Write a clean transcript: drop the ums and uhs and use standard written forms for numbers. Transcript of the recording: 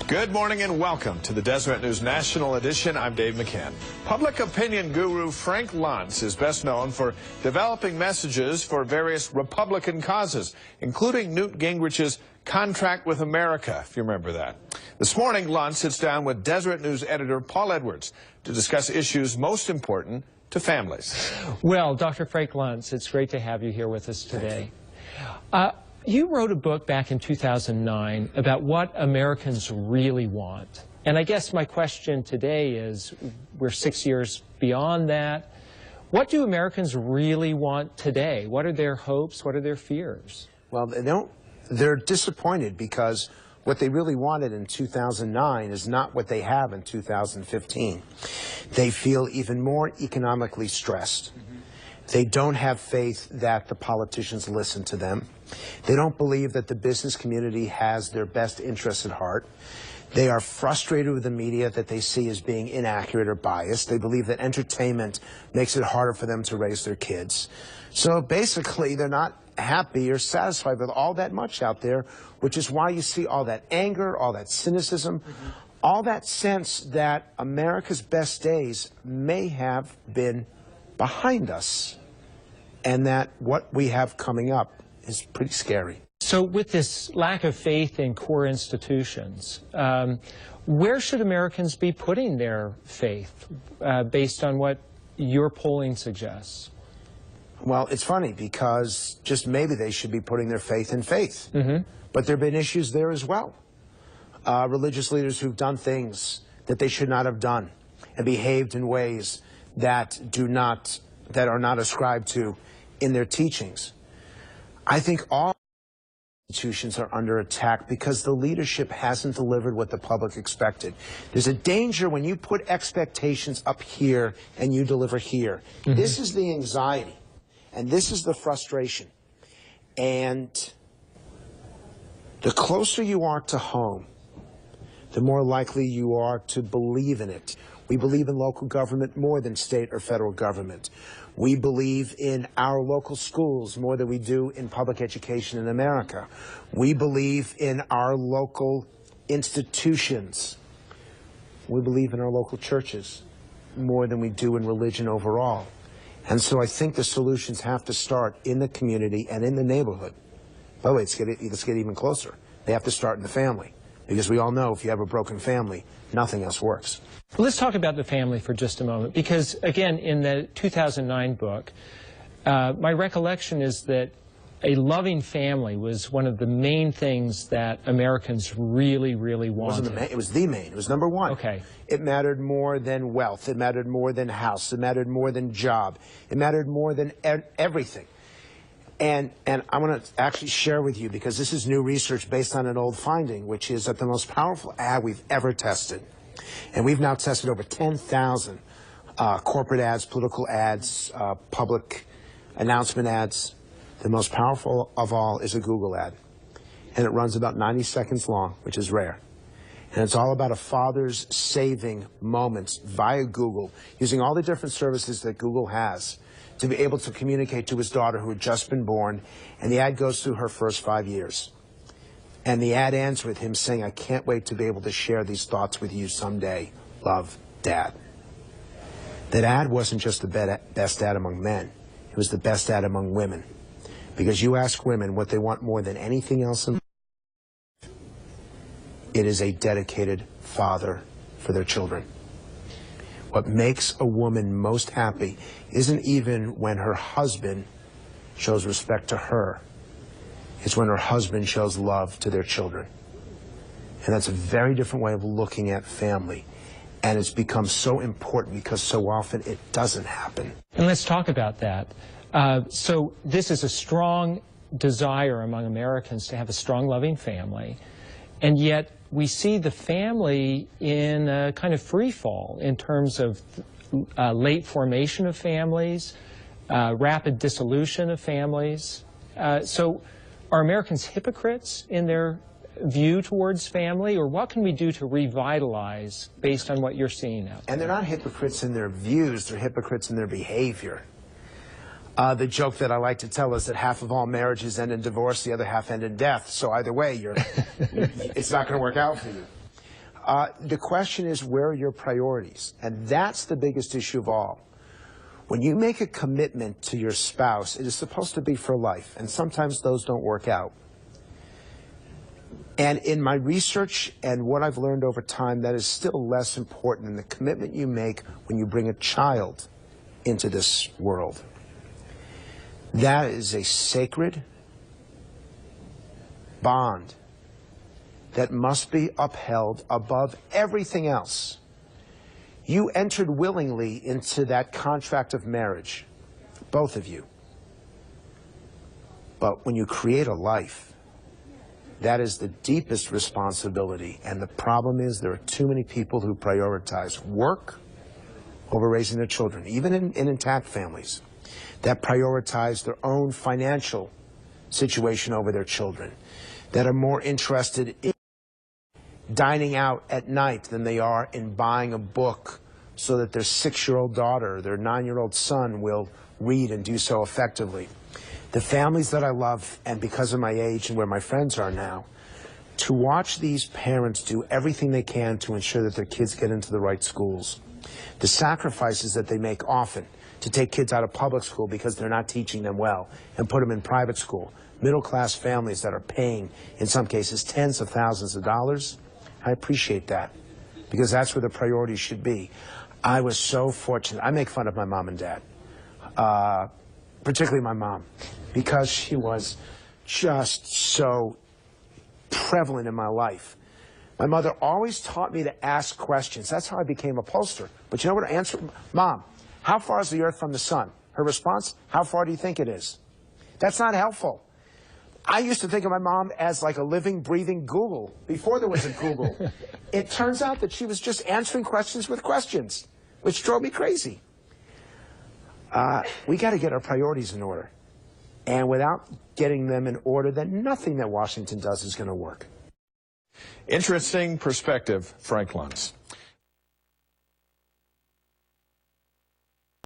Good morning and welcome to the Deseret News National Edition. I'm Dave McCann. Public opinion guru Frank Luntz is best known for developing messages for various Republican causes, including Newt Gingrich's Contract with America, if you remember that. This morning, Luntz sits down with Deseret News editor Paul Edwards to discuss issues most important to families. Well, Dr. Frank Luntz, it's great to have you here with us today. You wrote a book back in 2009 about what Americans really want. And I guess my question today is, we're 6 years beyond that. What do Americans really want today? What are their hopes? What are their fears? Well, they're disappointed because what they really wanted in 2009 is not what they have in 2015. They feel even more economically stressed. They don't have faith that the politicians listen to them. They don't believe that the business community has their best interests at heart. They are frustrated with the media that they see as being inaccurate or biased. They believe that entertainment makes it harder for them to raise their kids. So basically, they're not happy or satisfied with all that much out there, which is why you see all that anger, all that cynicism, all that sense that America's best days may have been behind us, and that what we have coming up is pretty scary. So with this lack of faith in core institutions, where should Americans be putting their faith based on what your polling suggests? Well, it's funny because just maybe they should be putting their faith in faith. But there have been issues there as well. Religious leaders who've done things that they should not have done and behaved in ways that are not ascribed to in their teachings. I think all institutions are under attack because the leadership hasn't delivered what the public expected. There's a danger when you put expectations up here and you deliver here. This is the anxiety, and this is the frustration. And the closer you are to home, the more likely you are to believe in it. We believe in local government more than state or federal government. We believe in our local schools more than we do in public education in America. We believe in our local institutions. We believe in our local churches more than we do in religion overall. And so I think the solutions have to start in the community and in the neighborhood. By the way, let's get even closer. They have to start in the family, because we all know if you have a broken family, nothing else works. Let's talk about the family for just a moment, because again, in the 2009 book, my recollection is that a loving family was one of the main things that Americans really, really wanted. It was the main. It was number one. Okay. It mattered more than wealth. It mattered more than house. It mattered more than job. It mattered more than everything. And I want to actually share with you, because this is new research based on an old finding, which is that the most powerful ad we've ever tested, and we've now tested over 10,000 corporate ads, political ads, public announcement ads. The most powerful of all is a Google ad, and it runs about 90 seconds long, which is rare. And it's all about a father's saving moments via Google, using all the different services that Google has to be able to communicate to his daughter who had just been born, and the ad goes through her first 5 years. And the ad ends with him saying, "I can't wait to be able to share these thoughts with you someday. Love, Dad." That ad wasn't just the best ad among men, it was the best ad among women. Because you ask women what they want more than anything else in life, it is a dedicated father for their children. What makes a woman most happy isn't even when her husband shows respect to her. It's when her husband shows love to their children. And that's a very different way of looking at family. And it's become so important because so often it doesn't happen. And let's talk about that. So this is a strong desire among Americans to have a strong, loving family. And yet we see the family in a kind of free fall in terms of late formation of families, rapid dissolution of families. So are Americans hypocrites in their view towards family, or what can we do to revitalize based on what you're seeing out there? And they're not hypocrites in their views, they're hypocrites in their behavior. The joke that I like to tell is that half of all marriages end in divorce, the other half end in death. So either way, it's not going to work out for you. The question is, where are your priorities? And that's the biggest issue of all. When you make a commitment to your spouse, it is supposed to be for life, and sometimes those don't work out. And in my research and what I've learned over time, that is still less important than the commitment you make when you bring a child into this world. That is a sacred bond that must be upheld above everything else. You entered willingly into that contract of marriage, both of you. But when you create a life, that is the deepest responsibility. And the problem is there are too many people who prioritize work over raising their children, even in intact families, that prioritize their own financial situation over their children, that are more interested in dining out at night than they are in buying a book so that their 6-year-old daughter, their 9-year-old son will read and do so effectively. The families that I love, and because of my age and where my friends are now, to watch these parents do everything they can to ensure that their kids get into the right schools. The sacrifices that they make often to take kids out of public school because they're not teaching them well and put them in private school. Middle-class families that are paying, in some cases, tens of thousands of dollars. I appreciate that because that's where the priorities should be. I was so fortunate. I make fun of my mom and dad, particularly my mom, because she was just so prevalent in my life. My mother always taught me to ask questions. That's how I became a pollster. But you know what I answered? Mom, how far is the earth from the sun? Her response, how far do you think it is? That's not helpful. I used to think of my mom as like a living, breathing Google before there was a Google. It turns out that she was just answering questions with questions, which drove me crazy. We got to get our priorities in order. And without getting them in order, then nothing that Washington does is going to work. Interesting perspective, Frank Luntz.